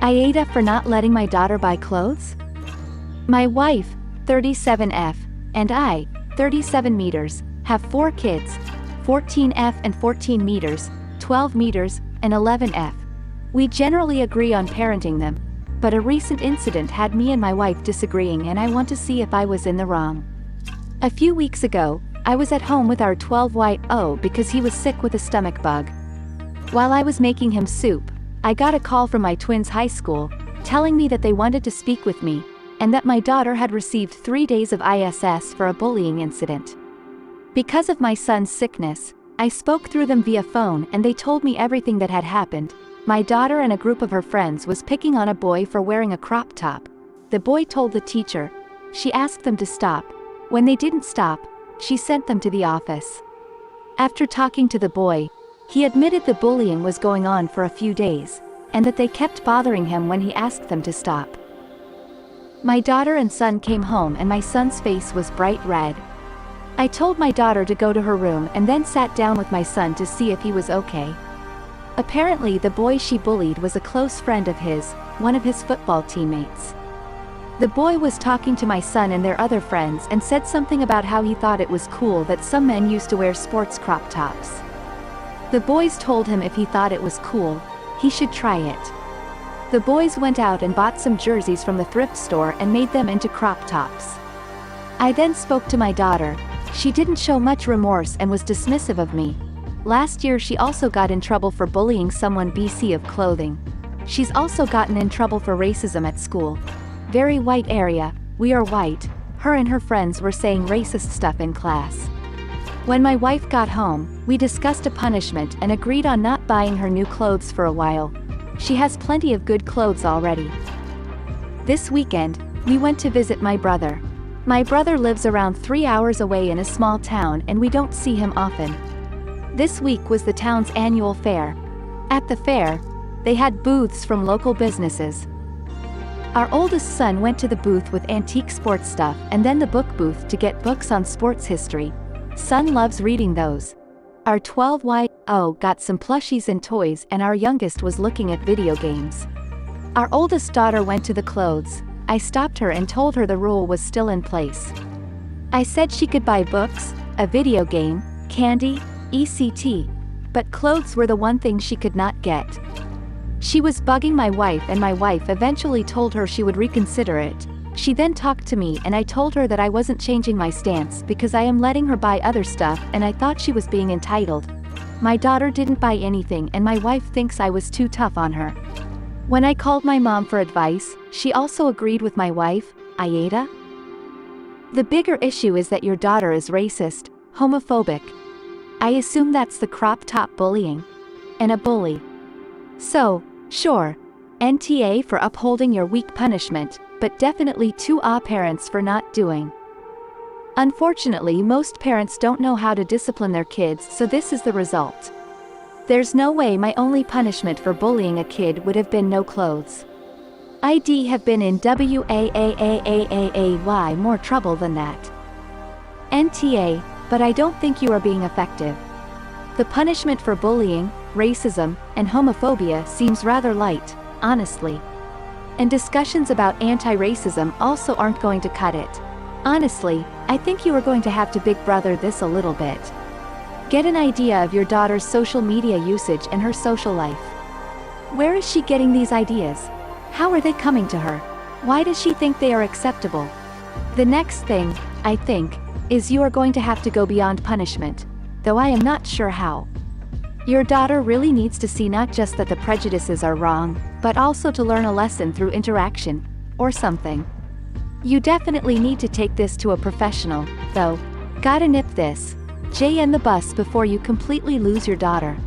AITA for not letting my daughter buy clothes? My wife, 37F, and I, 37 meters, have 4 kids, 14F and 14 meters, 12 meters, and 11F. We generally agree on parenting them, but a recent incident had me and my wife disagreeing, and I want to see if I was in the wrong. A few weeks ago, I was at home with our 12-year-old because he was sick with a stomach bug. While I was making him soup, I got a call from my twins' high school, telling me that they wanted to speak with me, and that my daughter had received 3 days of ISS for a bullying incident. Because of my son's sickness, I spoke through them via phone, and they told me everything that had happened. My daughter and a group of her friends was picking on a boy for wearing a crop top. The boy told the teacher. She asked them to stop. When they didn't stop, she sent them to the office. After talking to the boy, he admitted the bullying was going on for a few days, and that they kept bothering him when he asked them to stop. My daughter and son came home, and my son's face was bright red. I told my daughter to go to her room and then sat down with my son to see if he was okay. Apparently the boy she bullied was a close friend of his, one of his football teammates. The boy was talking to my son and their other friends and said something about how he thought it was cool that some men used to wear sports crop tops. The boys told him if he thought it was cool, he should try it. The boys went out and bought some jerseys from the thrift store and made them into crop tops. I then spoke to my daughter. She didn't show much remorse and was dismissive of me. Last year she also got in trouble for bullying someone BC of clothing. She's also gotten in trouble for racism at school. Very white area, we are white. Her and her friends were saying racist stuff in class. When my wife got home, we discussed a punishment and agreed on not buying her new clothes for a while. She has plenty of good clothes already. This weekend, we went to visit my brother. My brother lives around 3 hours away in a small town, and we don't see him often. This week was the town's annual fair. At the fair, they had booths from local businesses. Our oldest son went to the booth with antique sports stuff and then the book booth to get books on sports history. Son loves reading those. Our 12-year-old got some plushies and toys, and our youngest was looking at video games. Our oldest daughter went to the clothes. I stopped her and told her the rule was still in place. I said she could buy books, a video game, candy, etc. But clothes were the one thing she could not get. She was bugging my wife, and my wife eventually told her she would reconsider it. She then talked to me, and I told her that I wasn't changing my stance because I am letting her buy other stuff, and I thought she was being entitled. My daughter didn't buy anything, and my wife thinks I was too tough on her. When I called my mom for advice, she also agreed with my wife, AITA. The bigger issue is that your daughter is racist, homophobic. I assume that's the crop top bullying. And a bully. So, sure, NTA for upholding your weak punishment, but definitely 2 parents for not doing. Unfortunately, most parents don't know how to discipline their kids, so this is the result. There's no way my only punishment for bullying a kid would have been no clothes. I'd have been in way more trouble than that. NTA, but I don't think you are being effective. The punishment for bullying, racism, and homophobia seems rather light, honestly. And discussions about anti-racism also aren't going to cut it. Honestly, I think you are going to have to Big Brother this a little bit. Get an idea of your daughter's social media usage and her social life. Where is she getting these ideas? How are they coming to her? Why does she think they are acceptable? The next thing, I think, is you are going to have to go beyond punishment, though I am not sure how. Your daughter really needs to see not just that the prejudices are wrong, but also to learn a lesson through interaction, or something. You definitely need to take this to a professional, though. Gotta nip this. J in the bus before you completely lose your daughter.